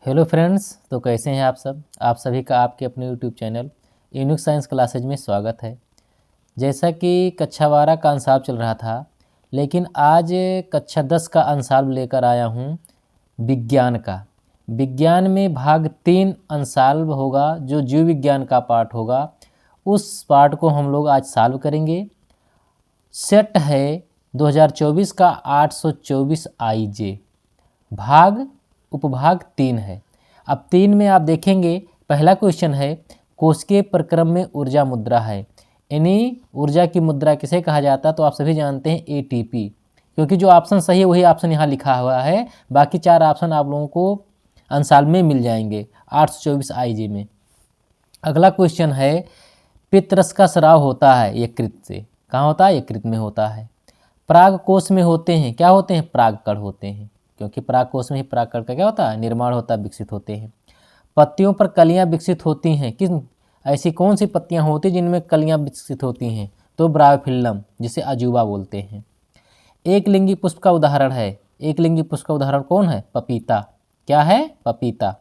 Hello friends, तो कैसे हैं आप सब। आप सभी का आपके अपने YouTube channel unique science classes में स्वागत है। जैसा कि कक्षा 12 का अंशाल्प चल रहा था, लेकिन आज कक्षा 10 का अंशाल्प लेकर आया हूँ विज्ञान का। विज्ञान में भाग 3 अंशाल्प होगा, जो जीव विज्ञान का पार्ट होगा। उस पार्ट को हम लोग आज सॉल्व करेंगे। सेट है 2024 का 824 IJ। भाग उपभाग 3 है। अब 3 में आप देखेंगे, पहला क्वेश्चन है कोशिकीय प्रक्रम में ऊर्जा मुद्रा है, यानी ऊर्जा की मुद्रा किसे कहा जाता है। तो आप सभी जानते हैं ATP, क्योंकि जो ऑप्शन सही है वही ऑप्शन यहाँ लिखा हुआ है। बाकी 4 ऑप्शन आप लोगों को अंशाल्प में मिल जाएंगे 824 IJ में। अगला क्वेश्चन है पित्तरस का स्राव होता है यकृत से। कहाँ होता है? यकृत में होता है। पराग कोश में होते हैं, क्या होते हैं? परागकण होते हैं, क्योंकि पराग कोश में ही परागकण का क्या होता है? निर्माण होता है, विकसित होते हैं। पत्तियों पर कलियां विकसित होती हैं, किस ऐसी कौन सी पत्तियां होती हैं जिनमें कलियां विकसित होती हैं? तो ब्रायोफिल्लम, जिसे अजूबा बोलते हैं। एक लिंगी पुष्प का उदाहरण है। एक लिंगी पुष्प का उदाहरण कौन है? पपीता। क्या है? पपीता।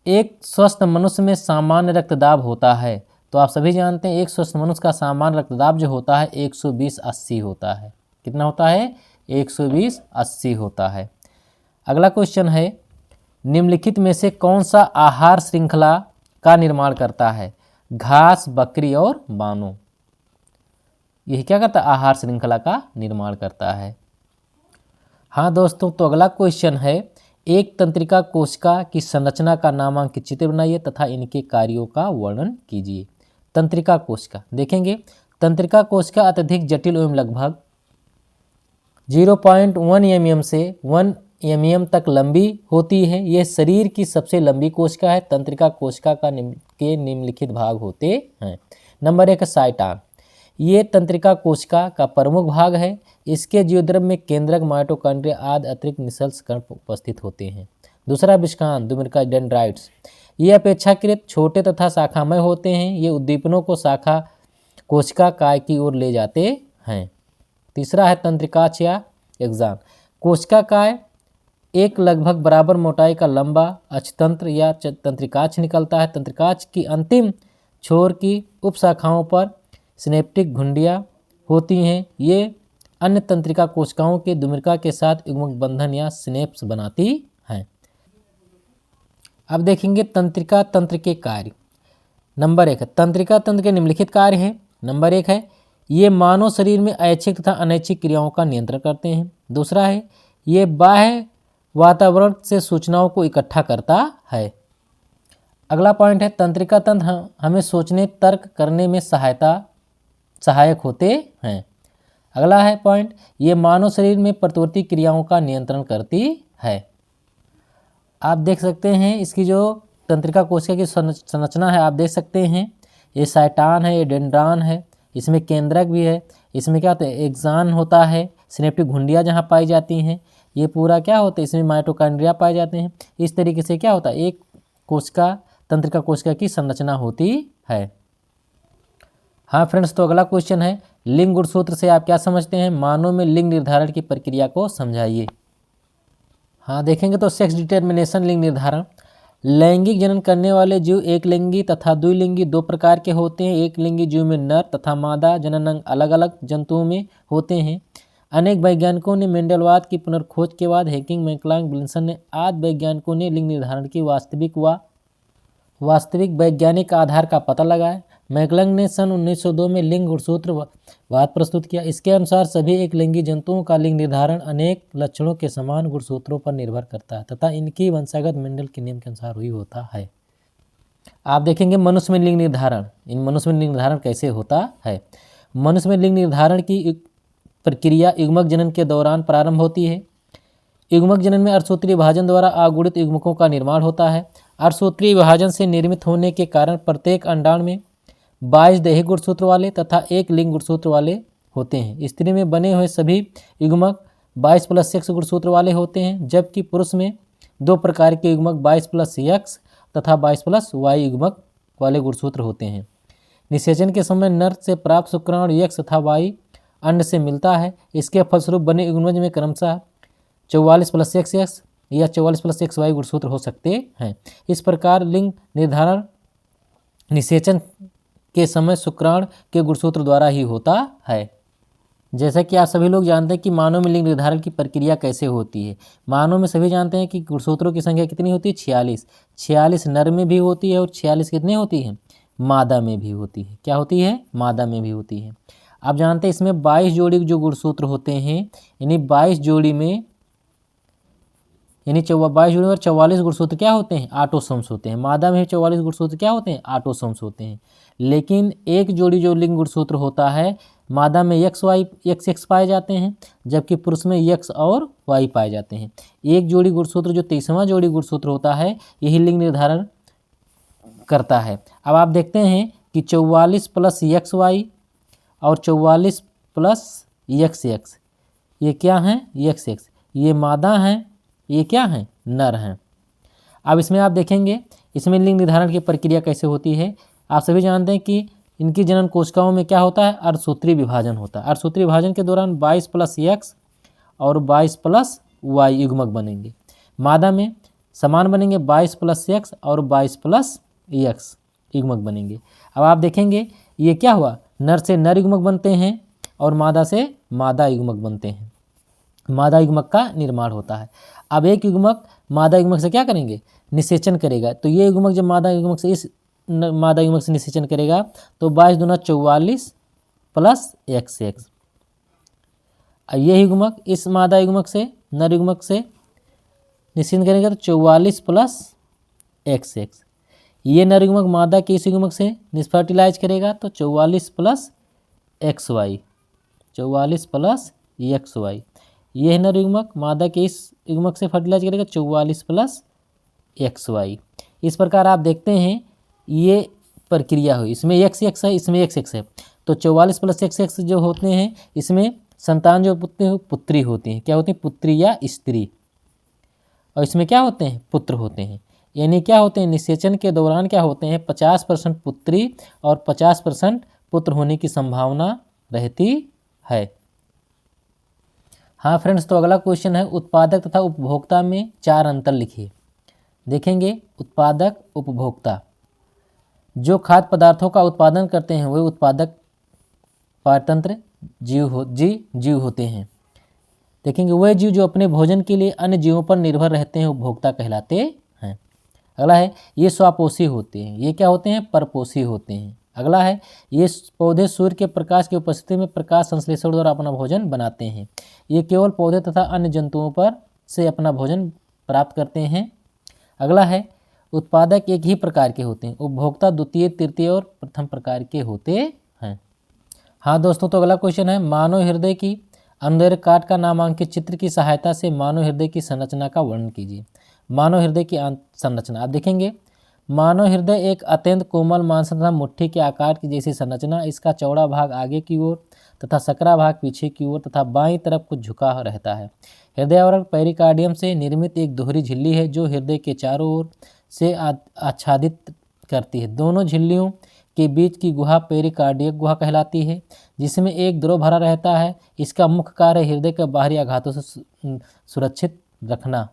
एक स्वस्थ मनुष्य में सामान्य रक्तदाब होता है। तो आप सभी जानते हैं एक स्वस्थ मनुष्य का सामान्य रक्तदाब जो होता है 120/80 होता है। कितना होता है? 120/80 होता है। अगला क्वेश्चन है निम्नलिखित में से कौन सा आहार श्रृंखला का निर्माण करता है? घास, बकरी और बानों। यही क्या करता है? आहार श्रृंखला का निर्माण करता है। हाँ दोस्तों, तो अगला क्वेश्चन है एक तंत्रिका कोशिका की संरचना का नामांकित चित्र बनाइए तथा इनके कार्यों का वर्णन कीजिए। तंत्रिका कोशिका देखेंगे, तंत्रिका कोशिका अत्यधिक जटिल एवं लगभग 0.1 mm से 1 mm तक लंबी होती है। यह शरीर की सबसे लंबी कोशिका है। तंत्रिका कोशिका के निम्नलिखित भाग होते हैं। Number 1 cyton. ये तंत्रिका कोशिका का प्रमुख भाग है। इसके जीवद्रव्य में केंद्रक, माइटोकॉन्ड्रिया आदि अतिरिक्त निःशल्क कण उपस्थित होते हैं। दूसरा विष्कान दुमिरका डेंड्राइट्स। ये अपेक्षाकृत छोटे तथा शाखामय होते हैं। ये उद्दीपनों को शाखा कोशिका काय की ओर ले जाते हैं। तीसरा है तंत्रिकाक्ष या एक्सान। कोशिका काय एक लगभग बराबर मोटाई का लंबा अक्षतंत्र या तंत्रिकाक्ष निकलता है। तंत्रिकाक्ष की अंतिम छोर की उपशाखाओं पर सिनेप्टिक घुंडियाँ होती हैं। ये अन्य तंत्रिका कोशिकाओं के दुमिरका के साथ युग्मक बंधन या सिनेप्स बनाती हैं। अब देखेंगे तंत्रिका तंत्र के कार्य। नंबर 1 तंत्रिका तंत्र के निम्नलिखित कार्य हैं। नंबर 1 है ये मानव शरीर में ऐच्छिक तथा अनैच्छिक क्रियाओं का नियंत्रण करते हैं। दूसरा है ये बाह्य वातावरण से सूचनाओं को इकट्ठा करता है। अगला पॉइंट है तंत्रिका तंत्र हमें सोचने तर्क करने में सहायक होते हैं। अगला है पॉइंट ये मानव शरीर में प्रतिवर्ती क्रियाओं का नियंत्रण करती है। आप देख सकते हैं इसकी जो तंत्रिका कोशिका की संरचना है, आप देख सकते हैं ये साइटॉन है, ये डेंड्रॉन है, इसमें केंद्रक भी है, इसमें क्या होता है? एक्सान होता है, सिनेप्टिक घुंडियाँ जहाँ पाई जाती हैं, ये पूरा क्या होता है? इसमें माइटोकॉन्ड्रिया पाए जाते हैं। इस तरीके से क्या होता है? एक कोशिका तंत्रिका कोशिका की संरचना होती है। हाँ फ्रेंड्स, तो अगला क्वेश्चन है लिंग गुणसूत्र से आप क्या समझते हैं? मानव में लिंग निर्धारण की प्रक्रिया को समझाइए। हाँ देखेंगे तो सेक्स डिटर्मिनेशन लिंग निर्धारण। लैंगिक जनन करने वाले जीव एक लिंगी तथा द्विलिंगी दो प्रकार के होते हैं। एक लिंगी जीव में नर तथा मादा जनन अंग अलग अलग जंतुओं में होते हैं। अनेक वैज्ञानिकों ने मेंडलवाद की पुनर्खोज के बाद हेकिंग, मैक्लांग, विल्सन ने आदि वैज्ञानिकों ने लिंग निर्धारण की वास्तविक वैज्ञानिक आधार का पता लगाया। मैक्लांग ने सन 1902 में लिंग गुणसूत्रवाद प्रस्तुत किया। इसके अनुसार सभी एक लिंगी जंतुओं का लिंग निर्धारण अनेक लक्षणों के समान गुणसूत्रों पर निर्भर करता है तथा इनकी वंशागत मेंडल के नियम के अनुसार हुई होता है। आप देखेंगे मनुष्य में लिंग निर्धारण। इन मनुष्य में लिंग निर्धारण कैसे होता है? मनुष्य में लिंग निर्धारण की प्रक्रिया युग्मक जनन के दौरान प्रारंभ होती है। युग्मक जनन में अर्धसूत्रीय विभाजन द्वारा आगुणित युग्मकों का निर्माण होता है। अर्धसूत्रीय विभाजन से निर्मित होने के कारण प्रत्येक अंडाणु में 22 दैहिक गुणसूत्र वाले तथा एक लिंग गुणसूत्र वाले होते हैं। स्त्री में बने हुए सभी युग्मक 22+X गुणसूत्र वाले होते हैं, जबकि पुरुष में 2 प्रकार के युग्मक 22+X तथा 22+Y युग्मक वाले गुणसूत्र होते हैं। निषेचन के समय नर से प्राप्त शुक्राणु X तथा Y अंड से मिलता है। इसके फलस्वरूप बने युग्मज में क्रमशः 44+XX या 44+XY गुणसूत्र हो सकते हैं। इस प्रकार लिंग निर्धारण निषेचन के समय शुक्राणु के गुणसूत्र द्वारा ही होता है। जैसा कि आप सभी लोग जानते हैं कि मानव में लिंग निर्धारण की प्रक्रिया कैसे होती है। मानव में सभी जानते हैं कि गुणसूत्रों की संख्या कितनी होती है, 46। 46 नर में भी होती है और 46 कितनी होती है, मादा में भी होती है। क्या होती है, मादा में भी होती है। आप जानते हैं इसमें 22 जोड़ी जो गुणसूत्र होते हैं, यानी 22 जोड़ी में 22 जोड़ी और 44 गुणसूत्र क्या होते हैं, ऑटोसोम्स होते हैं। मादा में 44 गुणसूत्र क्या होते हैं, ऑटोसोम्स होते हैं। लेकिन एक जोड़ी जो लिंग गुणसूत्र होता है, मादा में XX पाए जाते हैं, जबकि पुरुष में X और Y पाए जाते हैं। एक जोड़ी गुणसूत्र जो 23वां जोड़ी गुणसूत्र होता है, यही लिंग निर्धारण करता है। अब आप देखते हैं कि 44+XY और 44+XX ये क्या हैं, XX ये मादा हैं, ये क्या हैं, नर हैं। अब इसमें आप देखेंगे इसमें लिंग निर्धारण की प्रक्रिया कैसे होती है। आप सभी जानते हैं कि इनकी जनन कोशिकाओं में क्या होता है, अर्धसूत्रीय विभाजन होता है। अर्धसूत्रीय विभाजन के दौरान 22+X और 22+Y युग्मक बनेंगे। मादा में समान बनेंगे, 22+X और 22+X युग्मक बनेंगे। अब आप देखेंगे ये क्या हुआ, नर से नर युग्मक बनते हैं और मादा से मादा युग्मक बनते हैं। मादा युग्मक का निर्माण होता है। अब एक युग्मक मादा युग्मक से क्या करेंगे, निषेचन करेगा। तो ये युग्मक जब मादा युग्मक से इस मादा युग्मक से निषेचन करेगा तो 22 दूना 44+XX। ये युग्मक इस मादा युग्मक से नर युग्मक से निषेचन करेगा तो 44+XX। ये नर युग्मक मादा के इस युग्मक से निष्फर्टिलाइज करेगा तो 44+XY, 44+XY। यह नर युग्मक मादा के इस युग्मक से फर्टिलाइज करेगा 44+XY। इस प्रकार आप देखते हैं ये प्रक्रिया हुई। इसमें XX है, इसमें XX है, तो 44+XX जो होते हैं इसमें संतान जो पुत्री होती हैं, क्या होती हैं, पुत्री या स्त्री। और इसमें क्या होते हैं, पुत्र होते हैं। यानी क्या होते हैं, निषेचन के दौरान क्या होते हैं, 50% पुत्री और 50% पुत्र होने की संभावना रहती है। हाँ फ्रेंड्स, तो अगला क्वेश्चन है उत्पादक तथा उपभोक्ता में 4 अंतर लिखिए। देखेंगे उत्पादक उपभोक्ता, जो खाद्य पदार्थों का उत्पादन करते हैं वे उत्पादक परतंत्र जीव होते हैं। देखेंगे वह जीव जो अपने भोजन के लिए अन्य जीवों पर निर्भर रहते हैं उपभोक्ता कहलाते हैं। अगला है ये स्वापोषी होते हैं, ये क्या होते हैं, परपोषी होते हैं। अगला है ये पौधे सूर्य के प्रकाश की उपस्थिति में प्रकाश संश्लेषण द्वारा अपना भोजन बनाते हैं। ये केवल पौधे तथा अन्य जंतुओं पर से अपना भोजन प्राप्त करते हैं। अगला है उत्पादक एक ही प्रकार के होते हैं, उपभोक्ता द्वितीय, तृतीय और प्रथम प्रकार के होते हैं। हाँ दोस्तों, तो अगला क्वेश्चन है मानव हृदय की अंदर काट का नामांकित चित्र की सहायता से मानव हृदय की संरचना का वर्णन कीजिए। मानव हृदय की संरचना आप देखेंगे, मानव हृदय एक अत्यंत कोमल मांस तथा मुट्ठी के आकार की जैसी संरचना। इसका चौड़ा भाग आगे की ओर तथा सकरा भाग पीछे की ओर तथा बाईं तरफ कुछ झुका रहता है। हृदय आवरण पेरिकार्डियम से निर्मित एक दोहरी झिल्ली है जो हृदय के चारों ओर से आच्छादित करती है। दोनों झिल्लियों के बीच की गुहा पेरिकार्डियक गुहा कहलाती है, जिसमें एक द्रव भरा रहता है। इसका मुख्य कार्य हृदय के बाहरी आघातों से सुरक्षित रखना।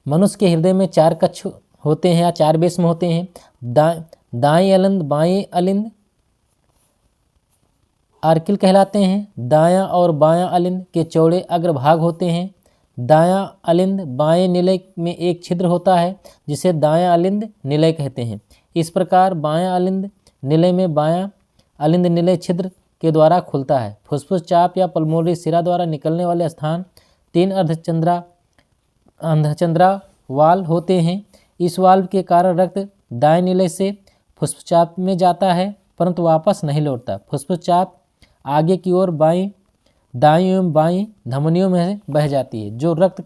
मनुष्य के हृदय में 4 कक्ष होते हैं या 4 बेस्म होते हैं। दाएं अलिंद, बाएं अलिंद आर्किल कहलाते हैं। दायां और बायां अलिंद के चौड़े अग्रभाग होते हैं। दायां अलिंद बाएं निलय में एक छिद्र होता है जिसे दायां अलिंद निलय कहते हैं। इस प्रकार बायां अलिंद निलय में बायां अलिंद निलय छिद्र के द्वारा खुलता है। फुसफुस चाप या पल्मोनरी सिरा द्वारा निकलने वाले स्थान 3 अर्धचंद्रा वाल्व होते हैं। इस वाल्व के कारण रक्त दाएं निलय से फुसफुस चाप में जाता है परंतु वापस नहीं लौटता। फुसफुस चाप आगे की ओर दाईं एवं बाईं धमनियों में बह जाती है जो रक्त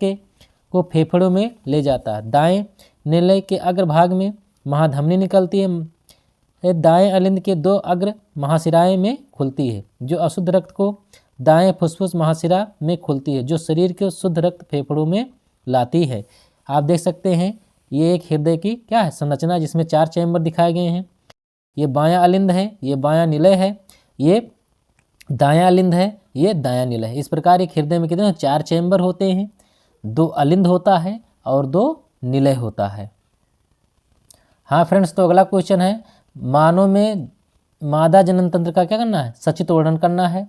को फेफड़ों में ले जाता है। दाएं निलय के अग्रभाग में महाधमनी निकलती है। दाएं अलिंद के 2 अग्र महाशिराएं में खुलती है जो अशुद्ध रक्त को दाएं फुसफुस महाशिरा में खुलती है जो शरीर के शुद्ध रक्त फेफड़ों में लाती है। आप देख सकते हैं ये एक हृदय की क्या है संरचना, जिसमें 4 चैम्बर दिखाए गए हैं। ये बायां अलिंद है, ये बायां निलय है, ये दायां अलिंद है, ये दायां निलय है। इस प्रकार एक हृदय में कितने 4 चैम्बर होते हैं। 2 अलिंद होता है और 2 निलय होता है। हाँ फ्रेंड्स, तो अगला क्वेश्चन है, मानव में मादा जनन तंत्र का क्या करना है, सचित्र वर्णन करना है।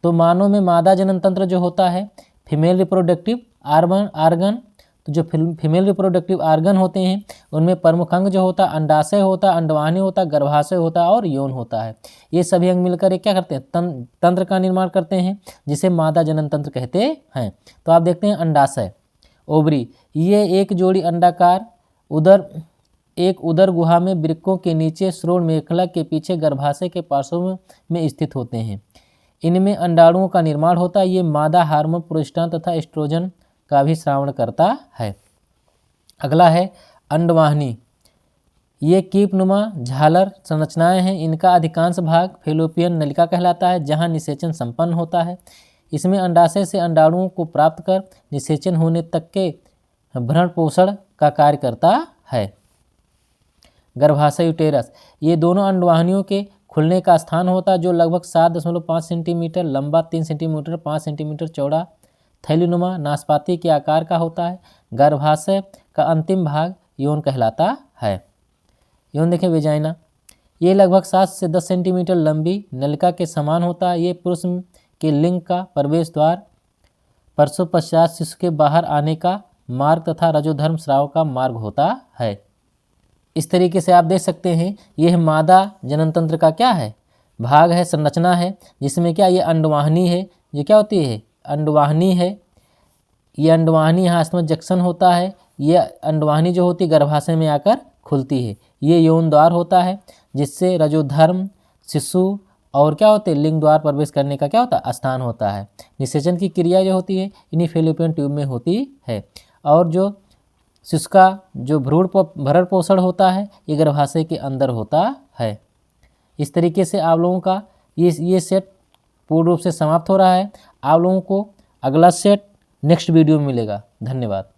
तो मानव में मादा जनन तंत्र जो होता है फीमेल रिप्रोडक्टिव आर्गन, तो जो फीमेल रिप्रोडक्टिव आर्गन होते हैं उनमें प्रमुख अंग जो होता है अंडाशय होता है, अंडवाहिनी होता है, गर्भाशय होता है और यौन होता है। ये सभी अंग मिलकर एक क्या करते हैं, तंत्र का निर्माण करते हैं जिसे मादा जनन तंत्र कहते हैं। तो आप देखते हैं अंडाशय, ओवरी, ये एक जोड़ी अंडाकार उदर गुहा में वृक्कों के नीचे श्रोण मेखला के पीछे गर्भाशय के पार्श्व में स्थित होते हैं। इनमें अंडाणुओं का निर्माण होता है। ये मादा हार्मोन प्रोजेस्टेरोन तथा एस्ट्रोजन का भी श्रावण करता है। अगला है अंडवाहिनी, ये कीपनुमा झालर संरचनाएं हैं। इनका अधिकांश भाग फैलोपियन नलिका कहलाता है जहां निषेचन संपन्न होता है। इसमें अंडाशय से अंडाणुओं को प्राप्त कर निषेचन होने तक के भरण पोषण का कार्य करता है। गर्भाशय यूटेरस, ये दोनों अंडवाहिनियों के खुलने का स्थान होता है जो लगभग 7.5 सेंटीमीटर लंबा, 3 सेंटीमीटर 5 सेंटीमीटर चौड़ा थैलीनुमा नाशपाती के आकार का होता है। गर्भाशय का अंतिम भाग यौन कहलाता है। यौन देखें वेजाइना, ये लगभग 7 से 10 सेंटीमीटर लंबी नलिका के समान होता है। ये पुरुष के लिंग का प्रवेश द्वार, प्रसव पश्चात शिशु के बाहर आने का मार्ग तथा रजोधर्म स्राव का मार्ग होता है। इस तरीके से आप देख सकते हैं यह मादा जनन तंत्र का क्या है, भाग है, संरचना है, जिसमें क्या ये अंडवाहिनी है, ये क्या होती है अंडवाहिनी है। ये अंडवाहिनी यहाँ स्तन जंक्शन होता है। ये अंडवाहिनी जो होती है गर्भाशय में आकर खुलती है। ये यौन द्वार होता है जिससे रजोधर्म शिशु और क्या होते हैं लिंग द्वार प्रवेश करने का क्या होता है स्थान होता है। निषेचन की क्रिया जो होती है इन्हीं फैलोपियन ट्यूब में होती है। और जो शिशु का जो भरण पोषण होता है ये गर्भाशय के अंदर होता है। इस तरीके से आप लोगों का ये सेट पूर्ण रूप से समाप्त हो रहा है। आप लोगों को अगला सेट नेक्स्ट वीडियो में मिलेगा। धन्यवाद।